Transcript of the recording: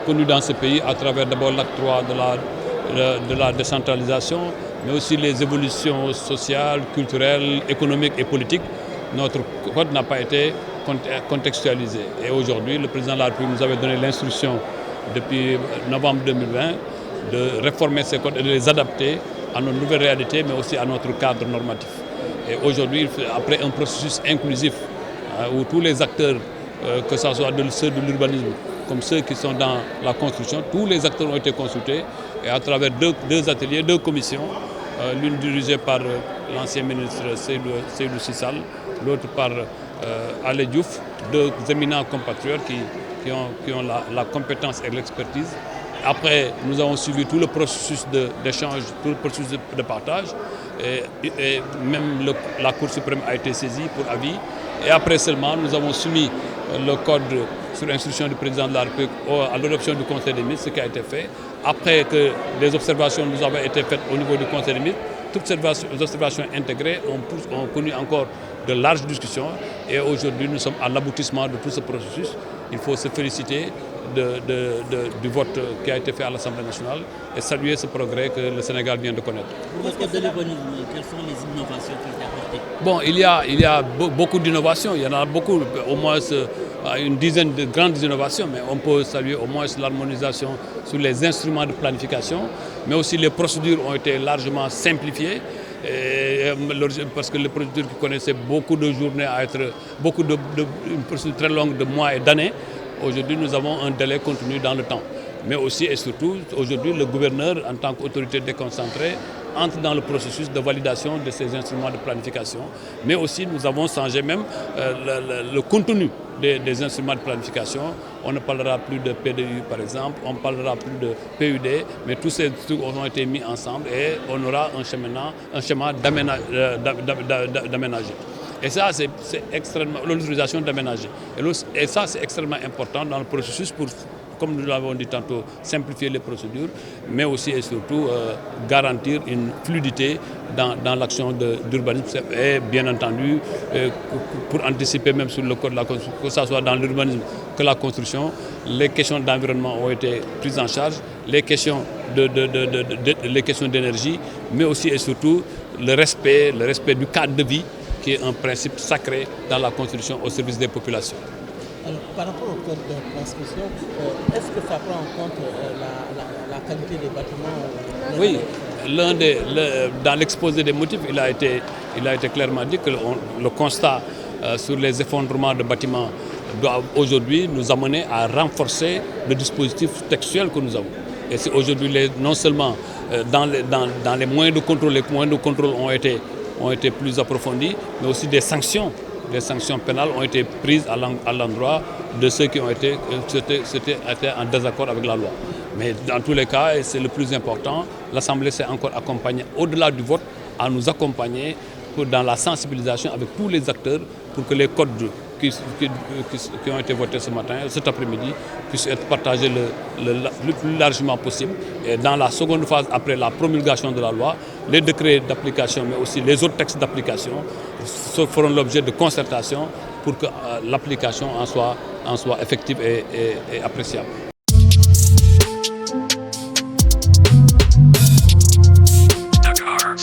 connu dans ce pays à travers d'abord l'acte 3 de la décentralisation, mais aussi les évolutions sociales, culturelles, économiques et politiques. Notre code n'a pas été contextualisé. Et aujourd'hui, le président de la République nous avait donné l'instruction depuis novembre 2020 de réformer ces codes et de les adapter à nos nouvelles réalités, mais aussi à notre cadre normatif. Et aujourd'hui, après un processus inclusif où tous les acteurs, que ce soit ceux de l'urbanisme comme ceux qui sont dans la construction, tous les acteurs ont été consultés et à travers deux ateliers, deux commissions, l'une dirigée par l'ancien ministre Seydou Sissal, l'autre par Alé Diouf, deux éminents compatriotes qui ont la compétence et l'expertise. Après, nous avons suivi tout le processus d'échange, tout le processus de partage. Et même la Cour suprême a été saisie pour avis. Et après seulement, nous avons soumis le code sur instruction du président de la République à l'adoption du Conseil des ministres, ce qui a été fait. Après que les observations nous avaient été faites au niveau du Conseil des ministres, toutes ces observations intégrées ont connu encore de larges discussions. Et aujourd'hui, nous sommes à l'aboutissement de tout ce processus. Il faut se féliciter du vote qui a été fait à l'Assemblée nationale et saluer ce progrès que le Sénégal vient de connaître. Pour le code de l'urbanisme, quelles sont les innovations qui ont été apportées? Bon, il y a beaucoup d'innovations, il y en a beaucoup, au moins une dizaine de grandes innovations, mais on peut saluer au moins l'harmonisation sur les instruments de planification, mais aussi les procédures ont été largement simplifiées. Parce que les procédures qui connaissaient beaucoup de journées à être, une procédure très longue de mois et d'années, aujourd'hui nous avons un délai contenu dans le temps. Mais aussi et surtout, aujourd'hui le gouverneur en tant qu'autorité déconcentrée entre dans le processus de validation de ces instruments de planification. Mais aussi nous avons changé même le contenu des instruments de planification. On ne parlera plus de PDU par exemple, on ne parlera plus de PUD, mais tous ces trucs ont été mis ensemble et on aura un schéma d'aménager. Et ça, c'est extrêmement, l'autorisation d'aménager. Et ça, c'est extrêmement important dans le processus pour, comme nous l'avons dit tantôt, simplifier les procédures, mais aussi et surtout garantir une fluidité dans l'action d'urbanisme. Et bien entendu, pour anticiper même sur le code de la construction, que ce soit dans l'urbanisme que la construction, les questions d'environnement ont été prises en charge, les questions d'énergie, mais aussi et surtout le respect du cadre de vie, qui est un principe sacré dans la construction au service des populations. Alors, par rapport au code de construction, est-ce que ça prend en compte la qualité des bâtiments? Oui, dans l'exposé des motifs, il a été clairement dit que le constat sur les effondrements de bâtiments doit aujourd'hui nous amener à renforcer le dispositif textuel que nous avons. Et c'est aujourd'hui non seulement dans les moyens de contrôle, ont été plus approfondis, mais aussi des sanctions pénales ont été prises à l'endroit de ceux qui ont été en désaccord avec la loi. Mais dans tous les cas, et c'est le plus important, l'Assemblée s'est encore accompagnée, au-delà du vote, à nous accompagner dans la sensibilisation avec tous les acteurs pour que les codes qui ont été votés cet après-midi, puissent être partagés le plus largement possible. Et dans la seconde phase, après la promulgation de la loi, les décrets d'application, mais aussi les autres textes d'application, feront l'objet de concertation pour que l'application en soit effective et appréciable. Dakar.